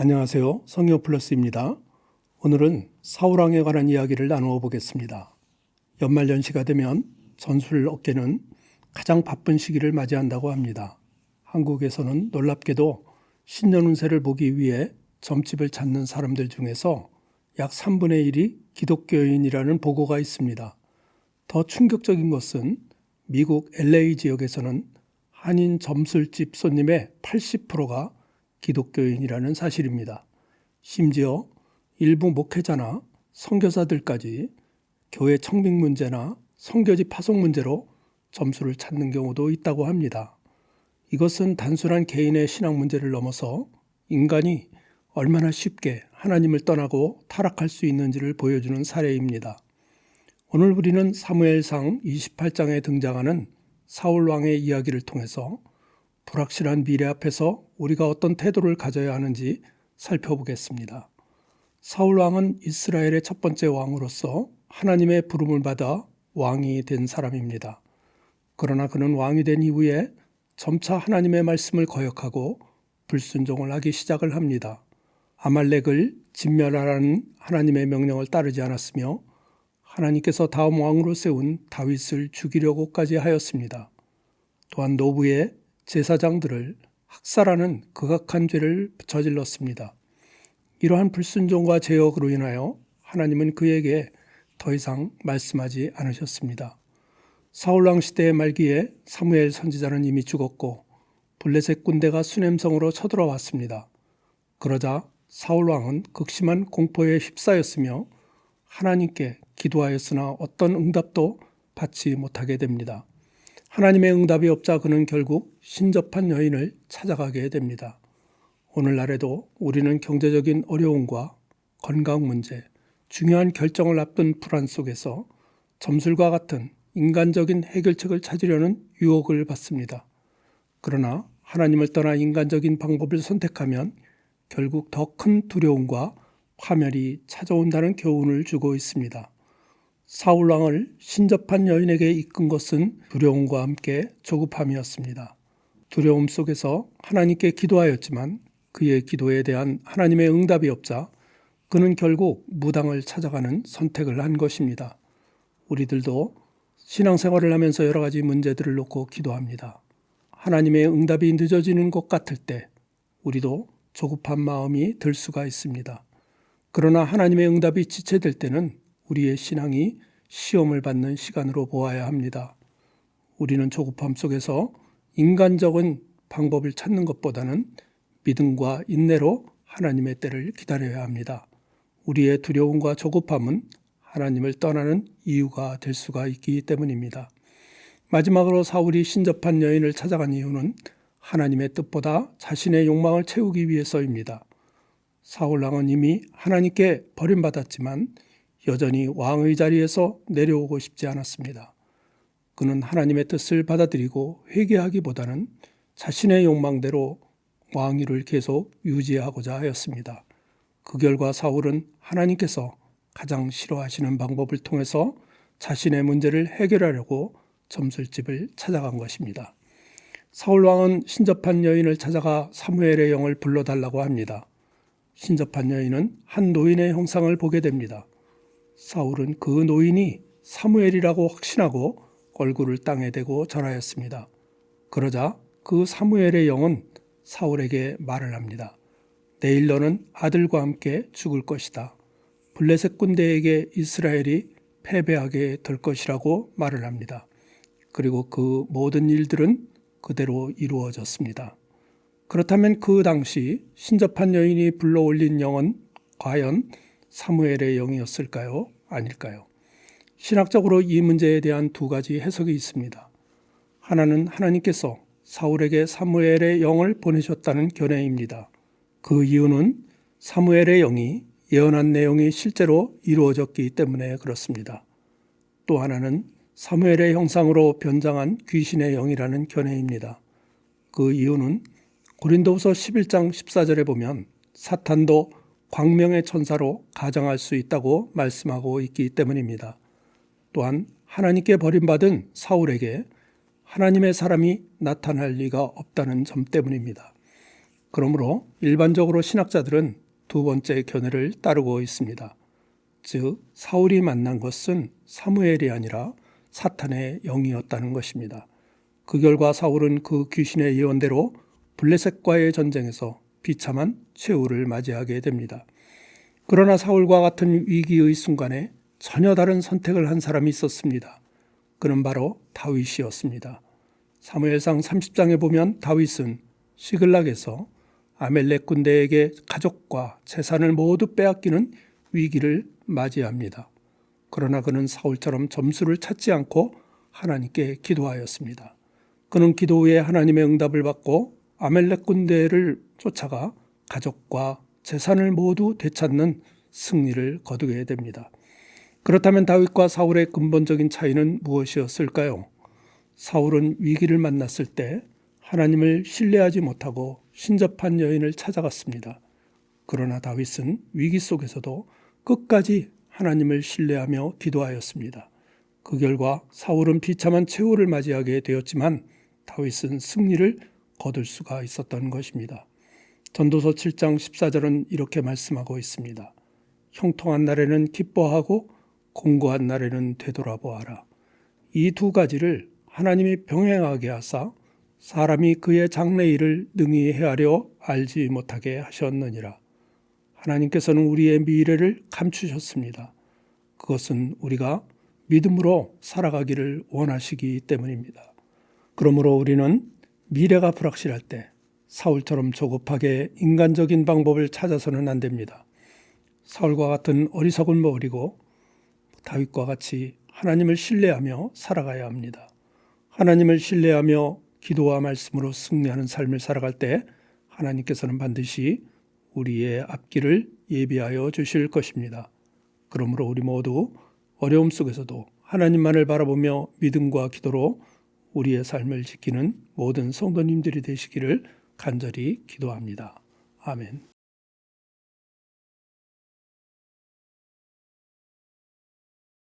안녕하세요. 성경 플러스입니다. 오늘은 사울왕에 관한 이야기를 나누어 보겠습니다. 연말연시가 되면 전술업계는 가장 바쁜 시기를 맞이한다고 합니다. 한국에서는 놀랍게도 신년 운세를 보기 위해 점집을 찾는 사람들 중에서 약 3분의 1이 기독교인이라는 보고가 있습니다. 더 충격적인 것은 미국 LA 지역에서는 한인 점술집 손님의 80%가 기독교인이라는 사실입니다. 심지어 일부 목회자나 선교사들까지 교회 청빙 문제나 선교지 파송 문제로 점수를 찾는 경우도 있다고 합니다. 이것은 단순한 개인의 신앙 문제를 넘어서 인간이 얼마나 쉽게 하나님을 떠나고 타락할 수 있는지를 보여주는 사례입니다. 오늘 우리는 사무엘상 28장에 등장하는 사울 왕의 이야기를 통해서 불확실한 미래 앞에서 우리가 어떤 태도를 가져야 하는지 살펴보겠습니다. 사울 왕은 이스라엘의 첫 번째 왕으로서 하나님의 부름을 받아 왕이 된 사람입니다. 그러나 그는 왕이 된 이후에 점차 하나님의 말씀을 거역하고 불순종을 하기 시작을 합니다. 아말렉을 진멸하라는 하나님의 명령을 따르지 않았으며 하나님께서 다음 왕으로 세운 다윗을 죽이려고까지 하였습니다. 또한 노부의 제사장들을 학살하는 극악한 죄를 저질렀습니다. 이러한 불순종과 제역으로 인하여 하나님은 그에게 더 이상 말씀하지 않으셨습니다. 사울왕 시대의 말기에 사무엘 선지자는 이미 죽었고 블레셋 군대가 수넴성으로 쳐들어왔습니다. 그러자 사울왕은 극심한 공포에 휩싸였으며 하나님께 기도하였으나 어떤 응답도 받지 못하게 됩니다. 하나님의 응답이 없자 그는 결국 신접한 여인을 찾아가게 됩니다. 오늘날에도 우리는 경제적인 어려움과 건강 문제, 중요한 결정을 앞둔 불안 속에서 점술과 같은 인간적인 해결책을 찾으려는 유혹을 받습니다. 그러나 하나님을 떠나 인간적인 방법을 선택하면 결국 더 큰 두려움과 파멸이 찾아온다는 교훈을 주고 있습니다. 사울왕을 신접한 여인에게 이끈 것은 두려움과 함께 조급함이었습니다. 두려움 속에서 하나님께 기도하였지만 그의 기도에 대한 하나님의 응답이 없자 그는 결국 무당을 찾아가는 선택을 한 것입니다. 우리들도 신앙생활을 하면서 여러 가지 문제들을 놓고 기도합니다. 하나님의 응답이 늦어지는 것 같을 때 우리도 조급한 마음이 들 수가 있습니다. 그러나 하나님의 응답이 지체될 때는 우리의 신앙이 시험을 받는 시간으로 보아야 합니다. 우리는 조급함 속에서 인간적인 방법을 찾는 것보다는 믿음과 인내로 하나님의 때를 기다려야 합니다. 우리의 두려움과 조급함은 하나님을 떠나는 이유가 될 수가 있기 때문입니다. 마지막으로 사울이 신접한 여인을 찾아간 이유는 하나님의 뜻보다 자신의 욕망을 채우기 위해서입니다. 사울왕은 이미 하나님께 버림받았지만 여전히 왕의 자리에서 내려오고 싶지 않았습니다. 그는 하나님의 뜻을 받아들이고 회개하기보다는 자신의 욕망대로 왕위를 계속 유지하고자 하였습니다. 그 결과 사울은 하나님께서 가장 싫어하시는 방법을 통해서 자신의 문제를 해결하려고 점술집을 찾아간 것입니다. 사울왕은 신접한 여인을 찾아가 사무엘의 영을 불러달라고 합니다. 신접한 여인은 한 노인의 형상을 보게 됩니다. 사울은 그 노인이 사무엘이라고 확신하고 얼굴을 땅에 대고 절하였습니다. 그러자 그 사무엘의 영은 사울에게 말을 합니다. 내일 너는 아들과 함께 죽을 것이다. 블레셋 군대에게 이스라엘이 패배하게 될 것이라고 말을 합니다. 그리고 그 모든 일들은 그대로 이루어졌습니다. 그렇다면 그 당시 신접한 여인이 불러올린 영은 과연 사무엘의 영이었을까요? 아닐까요? 신학적으로 이 문제에 대한 두 가지 해석이 있습니다. 하나는 하나님께서 사울에게 사무엘의 영을 보내셨다는 견해입니다. 그 이유는 사무엘의 영이 예언한 내용이 실제로 이루어졌기 때문에 그렇습니다. 또 하나는 사무엘의 형상으로 변장한 귀신의 영이라는 견해입니다. 그 이유는 고린도후서 11장 14절에 보면 사탄도 광명의 천사로 가정할 수 있다고 말씀하고 있기 때문입니다. 또한 하나님께 버림받은 사울에게 하나님의 사람이 나타날 리가 없다는 점 때문입니다. 그러므로 일반적으로 신학자들은 두 번째 견해를 따르고 있습니다. 즉 사울이 만난 것은 사무엘이 아니라 사탄의 영이었다는 것입니다. 그 결과 사울은 그 귀신의 예언대로 블레셋과의 전쟁에서 비참한 최후를 맞이하게 됩니다. 그러나 사울과 같은 위기의 순간에 전혀 다른 선택을 한 사람이 있었습니다. 그는 바로 다윗이었습니다. 사무엘상 30장에 보면 다윗은 시글락에서 아멜렉 군대에게 가족과 재산을 모두 빼앗기는 위기를 맞이합니다. 그러나 그는 사울처럼 점수를 찾지 않고 하나님께 기도하였습니다. 그는 기도 후에 하나님의 응답을 받고 아멜렉 군대를 쫓아가 가족과 재산을 모두 되찾는 승리를 거두게 됩니다. 그렇다면 다윗과 사울의 근본적인 차이는 무엇이었을까요? 사울은 위기를 만났을 때 하나님을 신뢰하지 못하고 신접한 여인을 찾아갔습니다. 그러나 다윗은 위기 속에서도 끝까지 하나님을 신뢰하며 기도하였습니다. 그 결과 사울은 비참한 최후를 맞이하게 되었지만 다윗은 승리를 거둘 수가 있었던 것입니다. 전도서 7장 14절은 이렇게 말씀하고 있습니다. 형통한 날에는 기뻐하고 공고한 날에는 되돌아보아라. 이 두 가지를 하나님이 병행하게 하사 사람이 그의 장래일을 능히 헤아려 알지 못하게 하셨느니라. 하나님께서는 우리의 미래를 감추셨습니다. 그것은 우리가 믿음으로 살아가기를 원하시기 때문입니다. 그러므로 우리는 미래가 불확실할 때 사울처럼 조급하게 인간적인 방법을 찾아서는 안 됩니다. 사울과 같은 어리석은 머리고 다윗과 같이 하나님을 신뢰하며 살아가야 합니다. 하나님을 신뢰하며 기도와 말씀으로 승리하는 삶을 살아갈 때 하나님께서는 반드시 우리의 앞길을 예비하여 주실 것입니다. 그러므로 우리 모두 어려움 속에서도 하나님만을 바라보며 믿음과 기도로 우리의 삶을 지키는 모든 성도님들이 되시기를 간절히 기도합니다. 아멘.